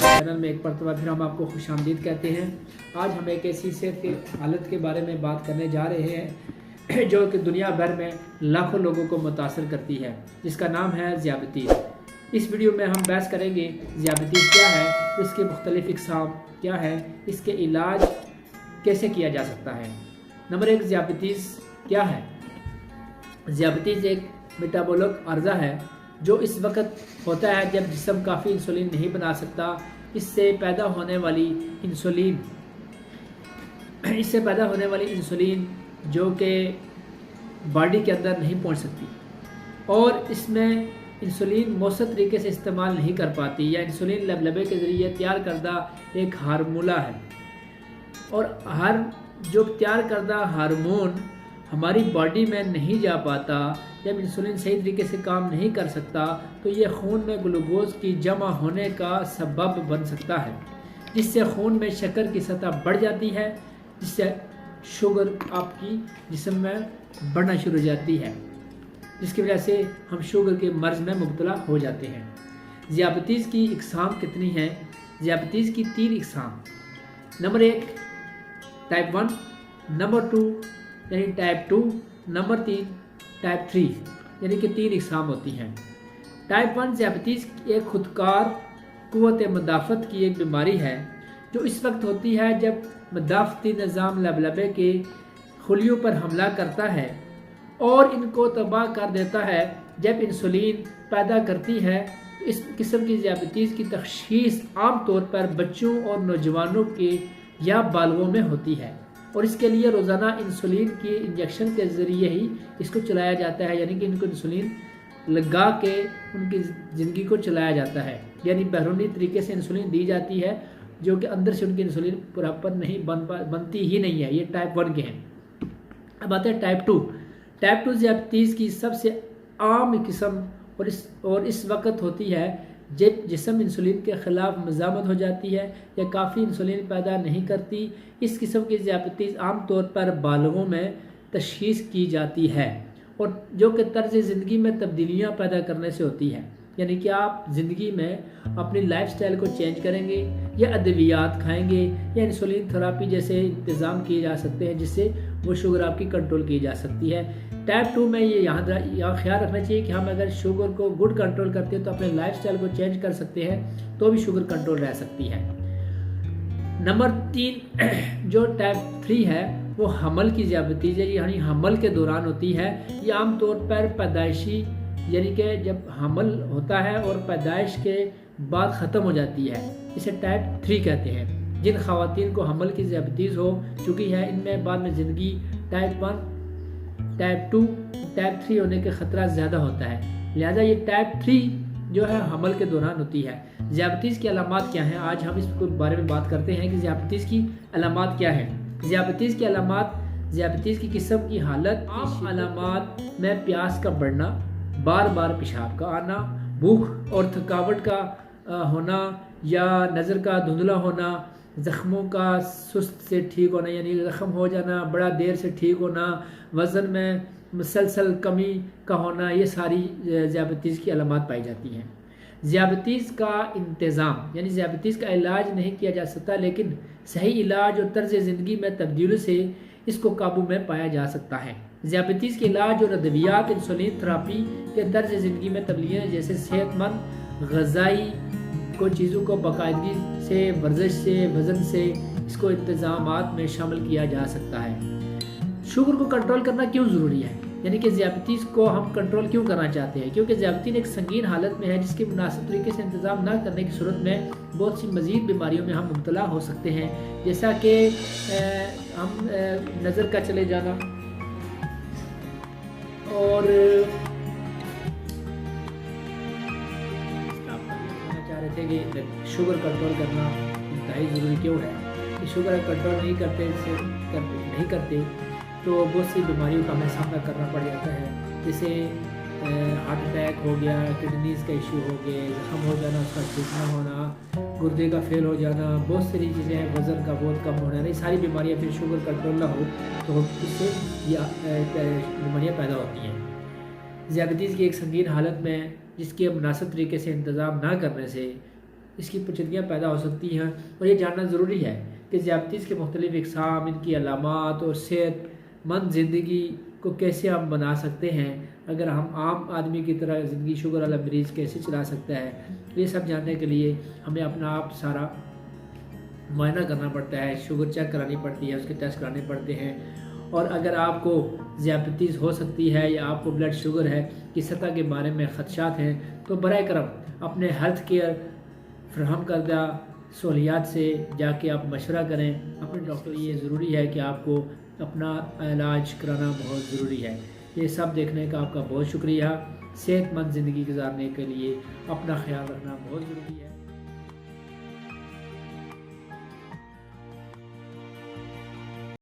Channel میں ایک مرتبہ پھر ہم آپ کو خوش آمدید کہتے ہیں۔ آج ہم ایک ایسی صحت کی حالت کے بارے میں بات کرنے جا رہے ہیں جو کہ دنیا بھر میں لاکھوں لوگوں کو متاثر کرتی ہے، جس کا نام ہے ذیابیطس۔ اس ویڈیو میں ہم بحث کریں گے ذیابیطس کیا ہے، اس کے مختلف اقسام کیا ہے، اس کے علاج کیسے کیا جا سکتا ہے۔ نمبر 1، ذیابیطس کیا ہے؟ ذیابیطس ایک میٹابولک عارضہ ہے جو اس وقت ہوتا ہے جب جسم کافی انسولین نہیں بنا سکتا۔ اس سے پیدا ہونے والی انسولین جو کہ باڈی کے اندر نہیں پہنچ سکتی، اور اس میں انسولین مؤثر طریقے سے استعمال نہیں کر پاتی، یا انسولین لبلبے کے ذریعے تیار کردہ ایک ہارمولہ ہے، اور جو تیار کردہ ہارمون ہماری باڈی میں نہیں جا پاتا، جب انسولین صحیح طریقے سے کام نہیں کر سکتا تو یہ خون میں گلوکوز کی جمع ہونے کا سبب بن سکتا ہے، جس سے خون میں شکر کی سطح بڑھ جاتی ہے، جس سے شوگر آپ کی جسم میں بڑھنا شروع ہو جاتی ہے، جس کی وجہ سے ہم شوگر کے مرض میں مبتلا ہو جاتے ہیں۔ ذیابیطس کی اقسام کتنی ہیں؟ ذیابیطس کی 3 اقسام۔ نمبر 1 ٹائپ 1، نمبر 2 یعنی ٹائپ 2، نمبر 3 ٹائپ 3، یعنی کہ 3 اقسام ہوتی ہیں۔ ٹائپ 1 ذیابیطس ایک خودکار قوت مدافعت کی ایک بیماری ہے جو اس وقت ہوتی ہے جب مدافعتی نظام لبلبے کے خلیوں پر حملہ کرتا ہے اور ان کو تباہ کر دیتا ہے۔ جب انسولین پیدا کرتی ہے، اس قسم کی ذیابیطس کی تشخیص عام طور پر بچوں اور نوجوانوں کے یا بالغوں میں ہوتی ہے، اور اس کے لیے روزانہ انسولین کی انجیکشن کے ذریعے ہی اس کو چلایا جاتا ہے، یعنی کہ ان کو انسولین لگا کے ان کی زندگی کو چلایا جاتا ہے، یعنی بیرونی طریقے سے انسولین دی جاتی ہے جو کہ اندر سے ان کی انسولین پراپر نہیں بنتی ہی نہیں ہے۔ یہ ٹائپ 1 کے ہیں۔ اب آتے ہیں ٹائپ 2۔ ٹائپ 2 ذیابیطس کی سب سے عام قسم اور اس وقت ہوتی ہے جب جسم انسولین کے خلاف مزاحمت ہو جاتی ہے یا کافی انسولین پیدا نہیں کرتی۔ اس قسم کی ذیابیطس عام طور پر بالغوں میں تشخیص کی جاتی ہے، اور جو کہ طرز زندگی میں تبدیلیاں پیدا کرنے سے ہوتی ہے، یعنی کہ آپ زندگی میں اپنی لائف سٹائل کو چینج کریں گے، یا ادویات کھائیں گے، یا انسولین تھراپی جیسے انتظام کیے جا سکتے ہیں جس سے وہ شوگر آپ کی کنٹرول کی جا سکتی ہے۔ ٹائپ 2 میں یہ یہاں خیال رکھنا چاہیے کہ ہم اگر شوگر کو گڈ کنٹرول کرتے ہیں تو اپنے لائف سٹائل کو چینج کر سکتے ہیں تو بھی شوگر کنٹرول رہ سکتی ہے۔ نمبر 3 جو ٹائپ 3 ہے وہ حمل کی ذیابیطس ہے، یعنی حمل کے دوران ہوتی ہے۔ یہ عام طور پر پیدائشی، یعنی کہ جب حمل ہوتا ہے اور پیدائش کے بعد ختم ہو جاتی ہے، اسے ٹائپ 3 کہتے ہیں۔ جن خواتین کو حمل کی ذیابیطس ہو چکی ہے ان میں بعد میں زندگی ٹائپ 1، ٹائپ 2، ٹائپ 3 ہونے کے خطرہ زیادہ ہوتا ہے، لہذا یہ ٹائپ 3 جو ہے حمل کے دوران ہوتی ہے۔ ذیابیطس کی علامات کیا ہیں؟ آج ہم اس کے بارے میں بات کرتے ہیں کہ ذیابیطس کی علامات کیا ہیں۔ ذیابیطس کی علامات، ذیابیطس کی قسم کی حالت۔ عام علامات میں پیاس کا بڑھنا، بار بار پیشاب کا آنا، بھوک اور تھکاوٹ کا ہونا یا نظر کا دھندلا ہونا، زخموں کا سست سے ٹھیک ہونا، یعنی زخم ہو جانا، بڑا دیر سے ٹھیک ہونا، وزن میں مسلسل کمی کا ہونا، یہ ساری ذیابیطس کی علامات پائی جاتی ہیں۔ ذیابیطس کا انتظام، یعنی ذیابیطس کا علاج نہیں کیا جا سکتا، لیکن صحیح علاج اور طرز زندگی میں تبدیلی سے اس کو قابو میں پایا جا سکتا ہے۔ ذیابیطس کے علاج اور ادویات، انسولین تھراپی کے طرز زندگی میں تبدیلیاں جیسے صحت مند غذائی کو چیزوں کو باقاعدگی سے، ورزش سے، وزن سے اس کو انتظامات میں شامل کیا جا سکتا ہے۔ شوگر کو کنٹرول کرنا کیوں ضروری ہے؟ یعنی کہ ذیابیطس کو ہم کنٹرول کیوں کرنا چاہتے ہیں؟ کیونکہ ذیابیطس ایک سنگین حالت میں ہے جس کے مناسب طریقے سے انتظام نہ کرنے کی صورت میں بہت سی مزید بیماریوں میں ہم مبتلا ہو سکتے ہیں، جیسا کہ ہم نظر کا چلے جانا، اور چاہ رہے تھے کہ شوگر کنٹرول کرنا انتہائی ضروری کیوں ہے۔ شوگر کنٹرول نہیں کرتے تو بہت سی بیماریوں کا ہمیں سامنا کرنا پڑ جاتا ہے، جیسے ہارٹ اٹیک ہو گیا، کڈنیز کا ایشو ہو گیا، زخم ہو جانا، اس کا ٹھیک نہ ہونا، گردے کا فیل ہو جانا، بہت ساری چیزیں ہیں، وزن کا بہت کم ہونا، یہ ساری بیماریاں پھر شوگر کنٹرول نہ ہو تو اس سے یہ بیماریاں پیدا ہوتی ہیں۔ ذیابیطس کی ایک سنگین حالت میں جس کے مناسب طریقے سے انتظام نہ کرنے سے اس کی پیچیدگیاں پیدا ہو سکتی ہیں، اور یہ جاننا ضروری ہے کہ ذیابطیس کے مختلف اقسام، ان کی علامات اور صحت مند زندگی کو کیسے ہم بنا سکتے ہیں، اگر ہم عام آدمی کی طرح زندگی شوگر والا مریض کیسے چلا سکتا ہے۔ یہ سب جاننے کے لیے ہمیں اپنا آپ سارا معائنہ کرنا پڑتا ہے، شوگر چیک کرانی پڑتی ہے، اس کے ٹیسٹ کرانے پڑتے ہیں، اور اگر آپ کو ذیابطیس ہو سکتی ہے یا آپ کو بلڈ شوگر ہے کی سطح کے بارے میں خدشات ہیں تو براہ کرم اپنے ہیلتھ کیئر فراہم کردہ سہولیات سے جا کے آپ مشورہ کریں اپنے ڈاکٹر۔ یہ ضروری ہے کہ آپ کو اپنا علاج کرانا بہت ضروری ہے۔ یہ سب دیکھنے کا آپ کا بہت شکریہ۔ صحت مند زندگی گزارنے کے لیے اپنا خیال رکھنا بہت ضروری ہے۔